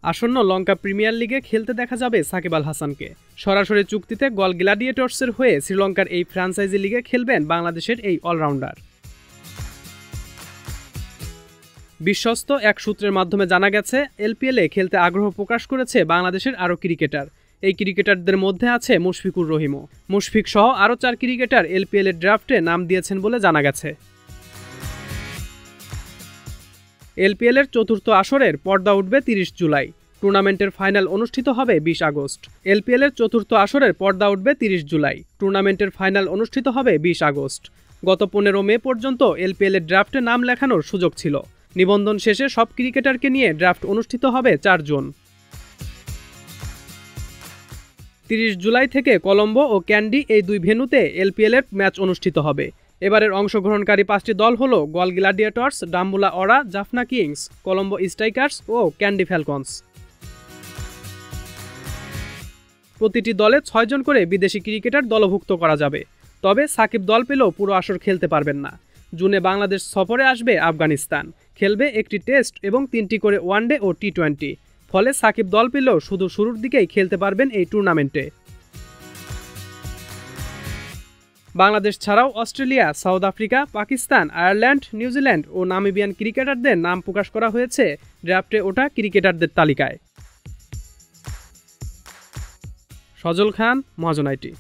আসন্ন লঙ্কা প্রিমিয়ার লিগে খেলতে দেখা যাবে সাকিব আল হাসানকে। সরাসরি চুক্তিতে গল গ্ল্যাডিয়েটর্সের হয়ে শ্রীলঙ্কার এই ফ্র্যাঞ্চাইজি লিগে খেলবেন বাংলাদেশের এই অলরাউন্ডার। বিশ্বস্ত এক সূত্রের মাধ্যমে জানা গেছে, এলপিএলে খেলতে আগ্রহ প্রকাশ করেছে বাংলাদেশের আরও ক্রিকেটার। এই ক্রিকেটারদের মধ্যে আছে মুশফিকুর রহিমও। মুশফিক সহ আরও 4 ক্রিকেটার এলপিএলের ড্রাফটে নাম দিয়েছেন বলে জানা গেছে। এলপিএলের চতুর্থ আসরের পর্দা উঠবে 30 জুলাই। টুর্নামেন্টের ফাইনাল অনুষ্ঠিত হবে 20 আগস্ট। এলপিএলের চতুর্থ আসরের পর্দা উঠবে 30 জুলাই। টুর্নামেন্টের ফাইনাল অনুষ্ঠিত হবে 20 আগস্ট। গত 15 মে পর্যন্ত এলপিএলের ড্রাফটে নাম লেখানোর সুযোগ ছিল। নিবন্ধন শেষে সব ক্রিকেটারকে নিয়ে ড্রাফট অনুষ্ঠিত হবে 4 জুন। 30 জুলাই থেকে কলম্বো ও ক্যান্ডি এই দুই ভেন্যুতে এলপিএলের ম্যাচ অনুষ্ঠিত হবে। এবারের অংশগ্রহণকারী 5টি দল হল গল গ্ল্যাডিয়েটর্স, ডাম্বুলা অরা, জাফনা কিংস, কলম্বো স্ট্রাইকার্স ও ক্যান্ডি ফ্যালকনস। প্রতিটি দলে 6 জন করে বিদেশি ক্রিকেটার দলভুক্ত করা যাবে। তবে সাকিব দল পেলেও পুরো আসর খেলতে পারবেন না। জুনে বাংলাদেশ সফরে আসবে আফগানিস্তান। খেলবে একটি টেস্ট এবং 3টি করে ওয়ানডে ও টি20। ফলে সাকিব দল পেলেও শুধু শুরুর দিকেই খেলতে পারবেন এই টুর্নামেন্টে। বাংলাদেশ ছাড়াও Australia, South Africa, Pakistan, Ireland, New Zealand ও নামিবিয়ান ক্রিকেটারদের নাম প্রকাশ করা হয়েছে ড্রাফটে ওঠা ক্রিকেটারদের তালিকায়। সজল খান, মহাজন আইটি।